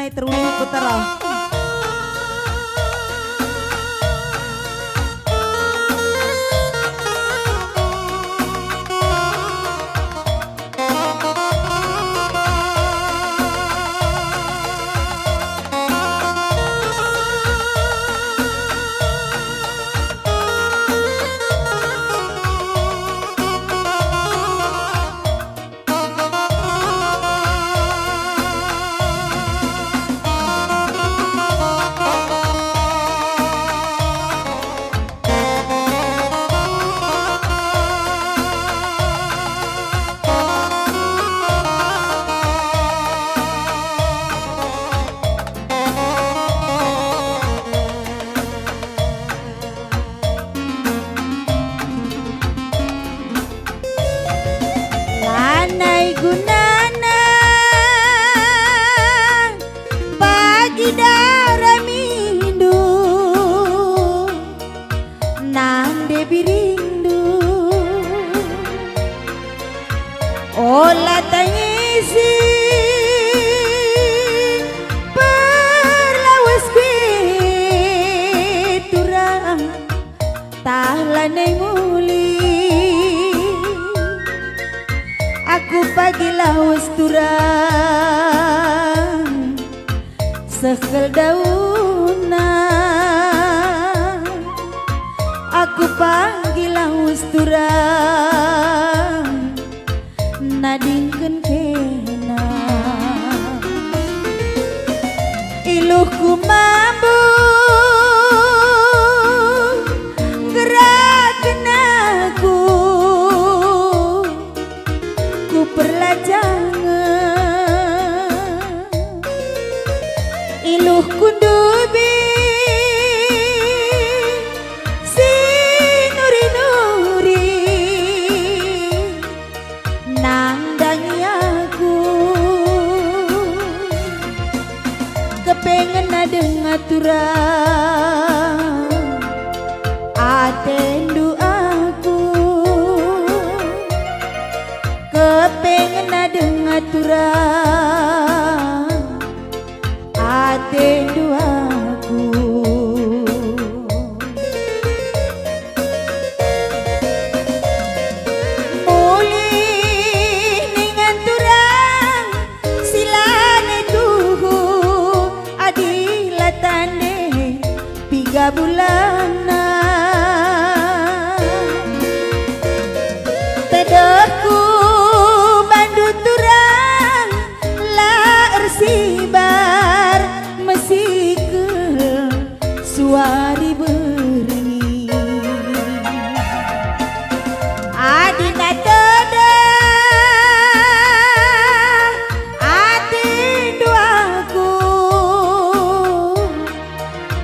nanay teruling putera. Gunana bagi daramindu nande birindu ola tangisi perlawas turang tahlanai muli aku pagi lawas turang sekel dauna aku pagi lawas turang nadingkeun kena iluhku mambu gerakeun aku perlajangan iluh kundubi si nuri-nuri nangdangi aku kepengen adeng aturan atendu aku kepengen adeng aturan atendu aku mulih ning aturan silane tuhu adilatane 3 bulanan tedehku sibar mesikeun suari berengi adina tedah atindu aku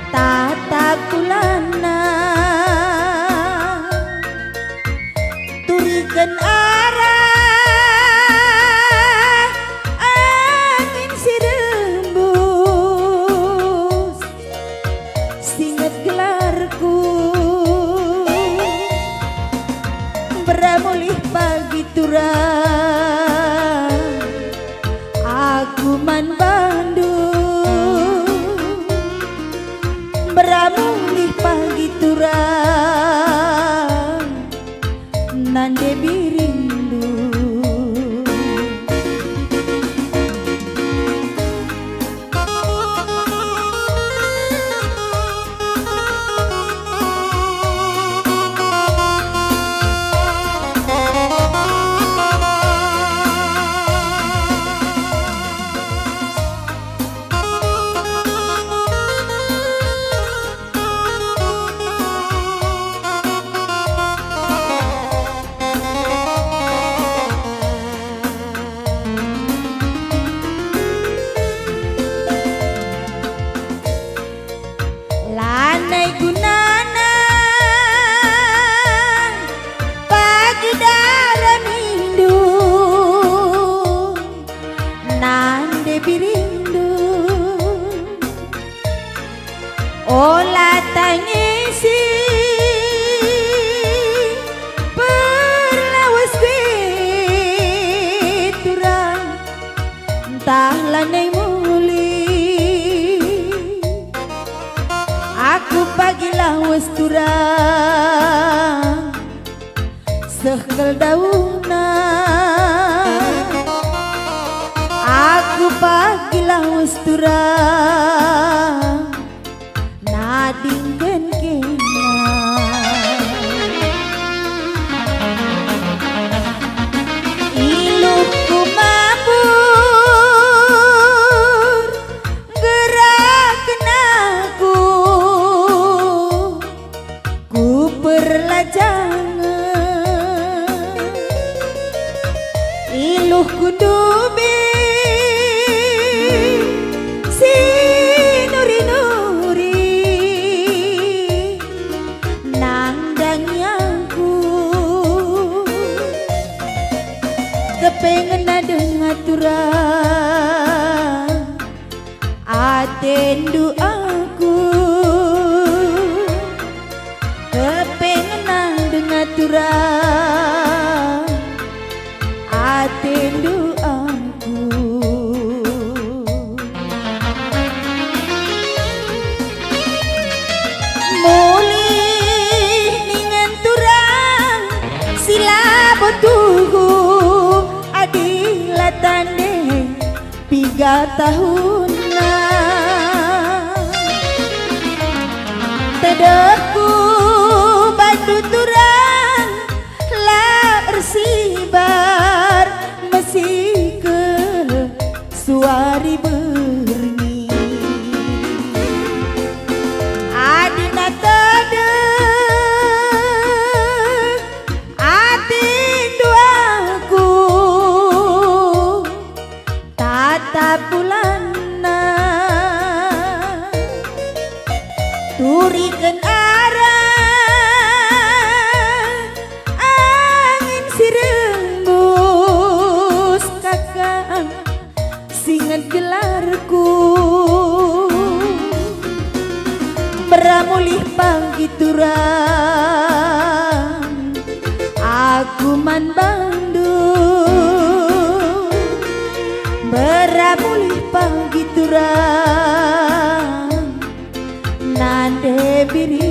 tatap kulana turikeun beramulih pagi turang aku man Bandung beramulih pagi turang nande birindu olah tangisi perlawas turang entah lanai muli wes turang sekel dauna aku pagilah wes turang nadingkeun kena iluku mabur gerakna ku perlajangan iluh kudubi si nuri-nuri nandangnya kepengen dengar turang atendu aku kepengen dengar turang atendu aku mulih ningan turang sila botuhu adila tande 3 tahun tedehku bantu turang la ersibar masih ke suari berni adina tedeh atindu aku tata pulana turikeun arah angin sirembus kakang singet gelarku beramulih panggi turang aku man bandung beramulih panggi turang nande biri